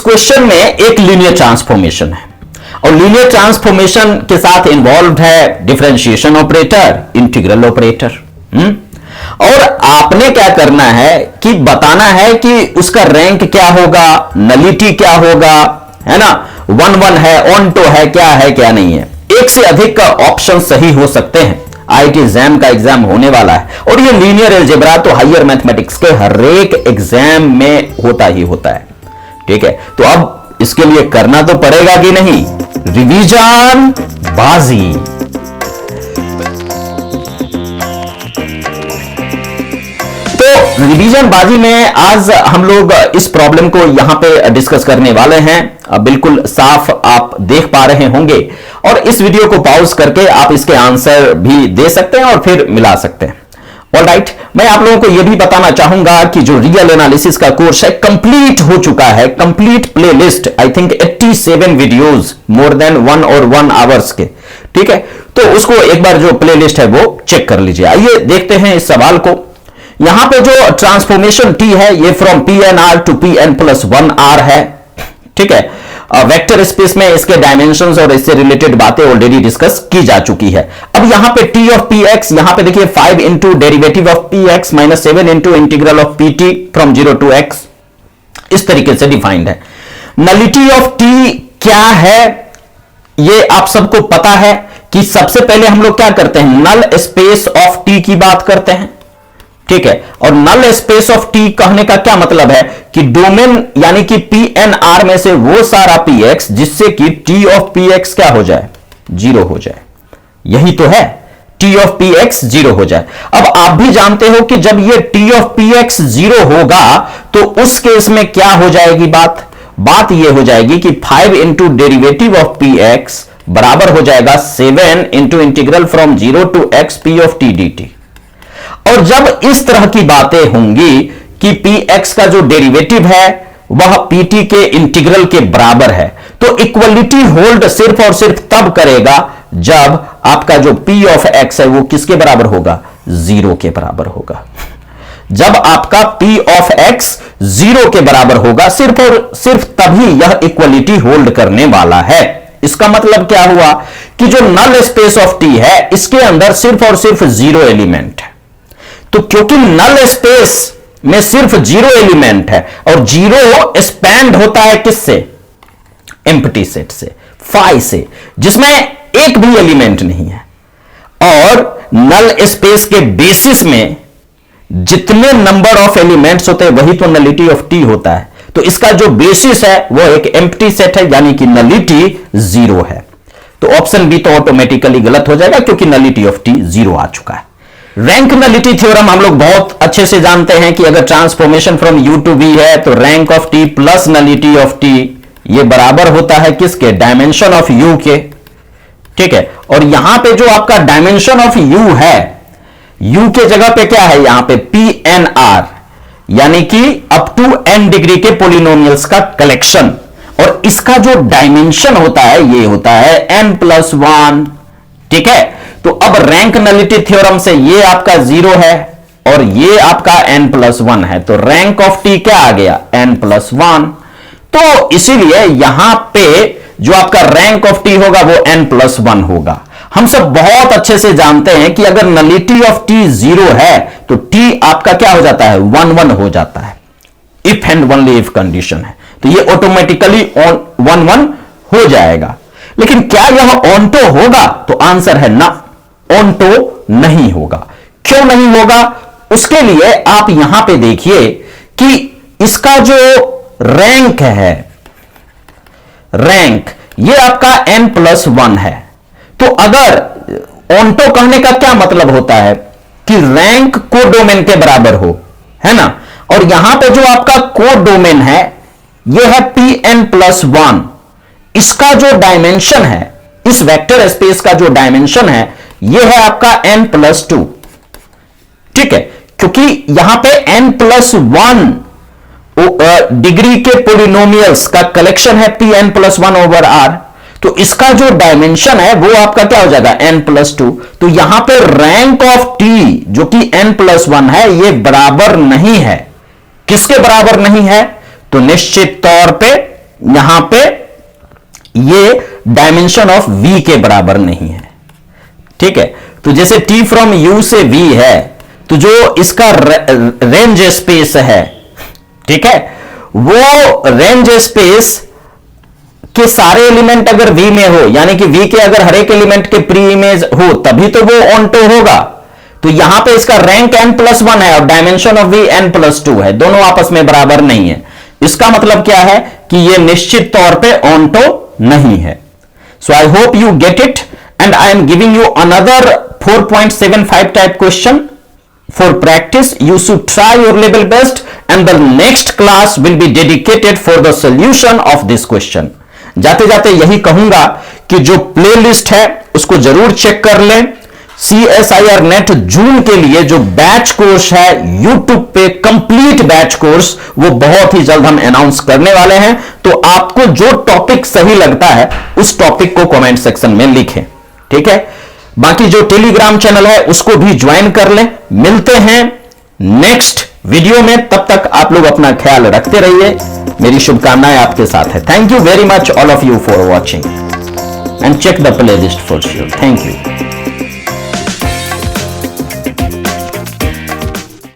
Question में एक linear transformation है और लीनियर ट्रांसफॉर्मेशन के साथ इन्वॉल्व है डिफरेंशिएशन ऑपरेटर, इंटीग्रल ऑपरेटर। और आपने क्या करना है कि बताना है कि उसका रैंक क्या होगा, नलिटी क्या होगा, है ना, 1-1 है, ऑन टू है, क्या नहीं है। एक से अधिक का ऑप्शन सही हो सकते हैं। आईआईटी एग्जाम का एग्जाम होने वाला है और ये लीनियर अलजेब्रा तो हायर मैथमेटिक्स के हर एक एग्जाम में होता ही होता है। ठीक है, तो अब इसके लिए करना तो पड़ेगा कि नहीं, रिवीजन बाजी। तो रिवीजन बाजी में आज हम लोग इस प्रॉब्लम को यहां पे डिस्कस करने वाले हैं। बिल्कुल साफ आप देख पा रहे होंगे और इस वीडियो को पॉज करके आप इसके आंसर भी दे सकते हैं और फिर मिला सकते हैं। ऑलराइट, मैं आप लोगों को यह भी बताना चाहूंगा कि जो रियल एनालिसिस का कोर्स है कंप्लीट हो चुका है, complete playlist, I think 87 videos more than 1 और 1 आवर्स के। ठीक है, तो उसको एक बार जो प्लेलिस्ट है वो चेक कर लीजिए। आइए देखते हैं इस सवाल को। यहां पे जो ट्रांसफॉर्मेशन टी है ये फ्रॉम Pn टू Pn+1r है। ठीक है, वेक्टर स्पेस में इसके डायमेंशंस और इससे रिलेटेड बातें ऑलरेडी डिस्कस की जा चुकी है। अब यहां पे t ऑफ px, यहां पे देखिए 5 into derivative of px minus 7 into integral of pt from 0 to x, इस तरीके से डिफाइंड है। नलिटी ऑफ t क्या है ये आप सबको पता है कि सबसे पहले हम लोग क्या करते हैं, नल स्पेस ऑफ t की बात करते हैं। ठीक है, और नल स्पेस ऑफ टी कहने का क्या मतलब है कि डोमेन यानी कि Pn(R) में से वो सारा px जिससे कि t ऑफ px क्या हो जाए, 0 हो जाए। यही तो है, t ऑफ px 0 हो जाए। अब आप भी जानते हो कि जब ये t ऑफ px 0 होगा तो उस केस में क्या हो जाएगी बात ये हो जाएगी कि 5 इंटू डेरिवेटिव ऑफ px बराबर हो जाएगा 7 into integral from 0 to x p of t dt। और जब इस तरह की बातें होंगी कि px का जो डेरिवेटिव है वह pt के इंटीग्रल के बराबर है, तो इक्वलिटी होल्ड सिर्फ और सिर्फ तब करेगा जब आपका जो p ऑफ x है वो किसके बराबर होगा, 0 के बराबर होगा। जब आपका p ऑफ x 0 के बराबर होगा सिर्फ और सिर्फ तभी यह इक्वलिटी होल्ड करने वाला है। इसका मतलब क्या हुआ कि जो नल स्पेस ऑफ t है इसके अंदर सिर्फ और सिर्फ 0 एलिमेंट है। तो क्योंकि नल स्पेस में सिर्फ 0 एलिमेंट है और 0 स्पैंड होता है किससे, एम्प्टी सेट से, फाई से, जिसमें एक भी एलिमेंट नहीं है। और नल स्पेस के बेसिस में जितने नंबर ऑफ एलिमेंट्स होते हैं वही तो नलिटी ऑफ टी होता है। तो इसका जो बेसिस है वो एक एम्प्टी सेट है, यानी कि नलिटी 0 है। तो ऑप्शन बी तो ऑटोमेटिकली गलत हो जाएगा क्योंकि नलिटी ऑफ टी 0 आ चुका है। रैंक नलिटी थ्योरम हम लोग बहुत अच्छे से जानते हैं कि अगर transformation from u to v है तो rank of t plus nullity of t ये बराबर होता है किसके, डायमेंशन ऑफ u के। ठीक है, और यहां पे जो आपका डायमेंशन ऑफ u है, u के जगह पे क्या है, यहां पे Pn(R) यानी कि अप टू n डिग्री के पोलिनोमियल्स का कलेक्शन, और इसका जो डायमेंशन होता है ये होता है n+1। ठीक है, तो अब रैंक नलिटी थ्योरम से ये आपका 0 है और ये आपका n+1 है, तो रैंक ऑफ t क्या आ गया, n+1। तो इसीलिए यहां पे जो आपका रैंक ऑफ t होगा वो n+1 होगा। हम सब बहुत अच्छे से जानते हैं कि अगर नलिटी ऑफ t 0 है तो t आपका क्या हो जाता है, 1-1 हो जाता है। If and only if condition है तो ये ऑटोमेटिकली 1-1 हो जाएगा। लेकिन क्या यह ऑनटो होगा, तो आंसर है ना, ऑनटो नहीं होगा। क्यों नहीं होगा, उसके लिए आप यहां पे देखिए कि इसका जो रैंक है, रैंक ये आपका n+1 है। तो अगर ऑनटो कहने का क्या मतलब होता है कि रैंक को डोमेन के बराबर हो, है ना, और यहां पे जो आपका को डोमेन है ये है Pn+1। इसका जो डायमेंशन है, इस वेक्टर स्पेस का जो डायमेंशन है ये है आपका n+2। ठीक है, क्योंकि यहां पे n+1 डिग्री के पोलिनोमियल्स का कलेक्शन है Pn+1/R, तो इसका जो डायमेंशन है वो आपका क्या हो जाएगा, n+2। तो यहां पे रैंक ऑफ t जो कि n+1 है ये बराबर नहीं है। किसके बराबर नहीं है, तो निश्चित तौर पे यहां पे ये डायमेंशन ऑफ v के बराबर नहीं है। ठीक है, तो जैसे t फ्रॉम u से v है, तो जो इसका रेंज स्पेस है, ठीक है, वो रेंज स्पेस के सारे एलिमेंट अगर v में हो, यानी कि v के अगर हर एक एलिमेंट के प्री इमेज हो, तभी तो वो ऑन टू होगा। तो यहां पे इसका रैंक n+1 है और डायमेंशन ऑफ v n+2 है, दोनों आपस में बराबर नहीं है। इसका मतलब क्या है कि ये निश्चित तौर पे ऑन्टो नहीं है। So I hope you get it and I am giving you another 4.75 type question for practice. You should try your level best and the next class will be dedicated for the solution of this question. जाते जाते यही कहूंगा कि जो playlist है उसको जरूर check कर लें। CSIR नेट जून के लिए जो बैच कोर्स है YouTube पे, कंप्लीट बैच कोर्स, वो बहुत ही जल्द हम अनाउंस करने वाले हैं। तो आपको जो टॉपिक सही लगता है उस टॉपिक को कमेंट सेक्शन में लिखें, ठीक है। बाकी जो टेलीग्राम चैनल है उसको भी ज्वाइन कर लें। मिलते हैं नेक्स्ट वीडियो में, तब तक आप लोग अपना ख्याल रखते रहिए। मेरी शुभकामनाएं आपके साथ है। Thank you very much all of you for watching and check the playlist for sure. Thank you.